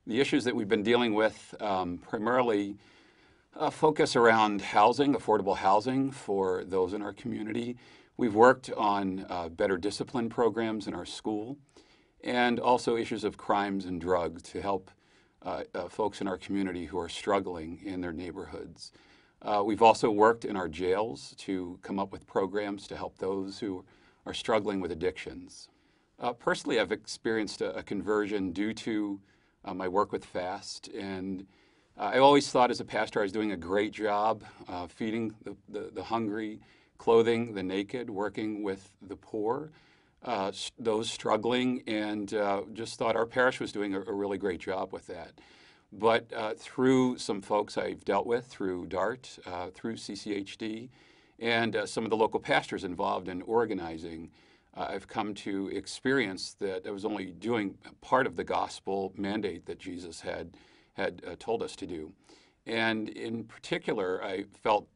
The issues that we've been dealing with primarily focus around housing, affordable housing for those in our community. We've worked on better discipline programs in our school, and also issues of crimes and drugs to help folks in our community who are struggling in their neighborhoods. We've also worked in our jails to come up with programs to help those who are struggling with addictions. Personally, I've experienced a conversion due to my work with FAST, and I always thought as a pastor I was doing a great job feeding the hungry, clothing the naked, working with the poor, those struggling, and just thought our parish was doing a really great job with that. But through some folks I've dealt with, through DART, through CCHD, and some of the local pastors involved in organizing, I've come to experience that I was only doing part of the gospel mandate that Jesus had told us to do. And in particular, I felt,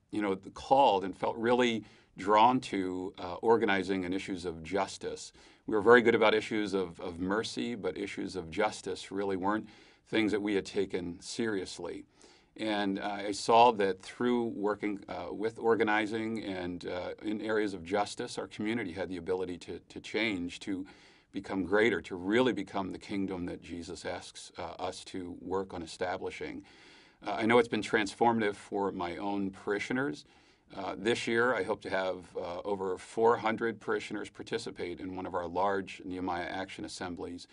called and felt really drawn to organizing in issues of justice. We were very good about issues of mercy, but issues of justice really weren't things that we had taken seriously. And I saw that through working with organizing and in areas of justice, our community had the ability to change, to become greater, to really become the kingdom that Jesus asks us to work on establishing. I know it's been transformative for my own parishioners. This year, I hope to have over 400 parishioners participate in one of our large Nehemiah Action Assemblies.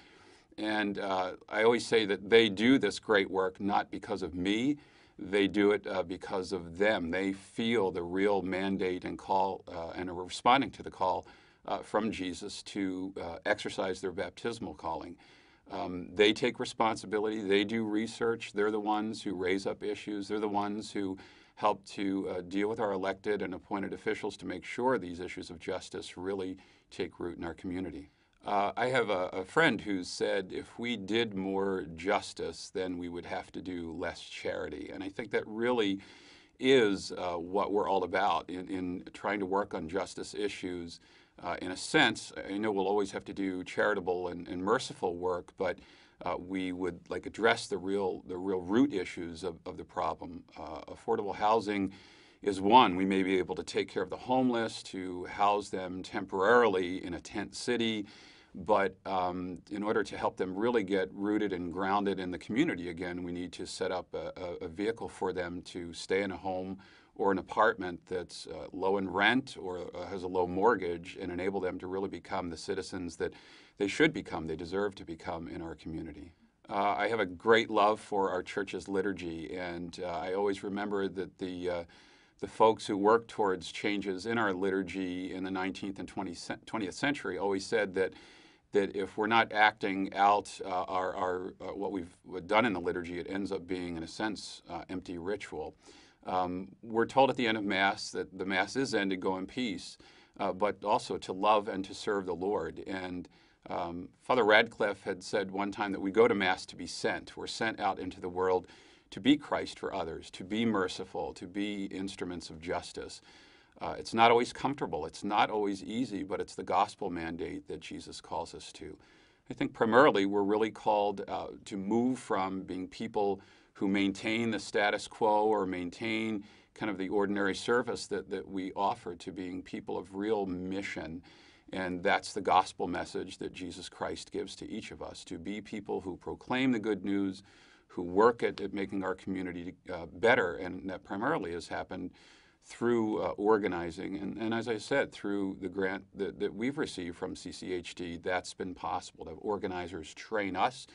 And I always say that they do this great work not because of me, they do it because of them. They feel the real mandate and call and are responding to the call from Jesus to exercise their baptismal calling. They take responsibility, they do research, they're the ones who raise up issues, they're the ones who help to deal with our elected and appointed officials to make sure these issues of justice really take root in our community. I have a friend who said if we did more justice, then we would have to do less charity. And I think that really is what we're all about in trying to work on justice issues. In a sense, I know we'll always have to do charitable and merciful work, but we would address the real root issues of the problem. Affordable housing is one. We may be able to take care of the homeless, to house them temporarily in a tent city, but in order to help them really get rooted and grounded in the community again, we need to set up a vehicle for them to stay in a home or an apartment that's low in rent or has a low mortgage, and enable them to really become the citizens that they should become, they deserve to become in our community. I have a great love for our church's liturgy, and I always remember that the folks who worked towards changes in our liturgy in the 19th and 20th century always said that if we're not acting out what we've done in the liturgy, it ends up being, in a sense, empty ritual. We're told at the end of Mass that the Mass is ended, go in peace, but also to love and to serve the Lord. And Father Radcliffe had said one time that we go to Mass to be sent. We're sent out into the world to be Christ for others, to be merciful, to be instruments of justice. It's not always comfortable, it's not always easy, but it's the gospel mandate that Jesus calls us to. I think primarily we're really called to move from being people who maintain the status quo or maintain kind of the ordinary service that we offer, to being people of real mission. And that's the gospel message that Jesus Christ gives to each of us, to be people who proclaim the good news, who work at making our community better, and that primarily has happened through organizing. And as I said, through the grant that we've received from CCHD, that's been possible, to have organizers train us,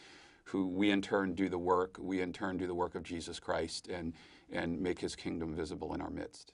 who we in turn do the work, we in turn do the work of Jesus Christ and make his kingdom visible in our midst.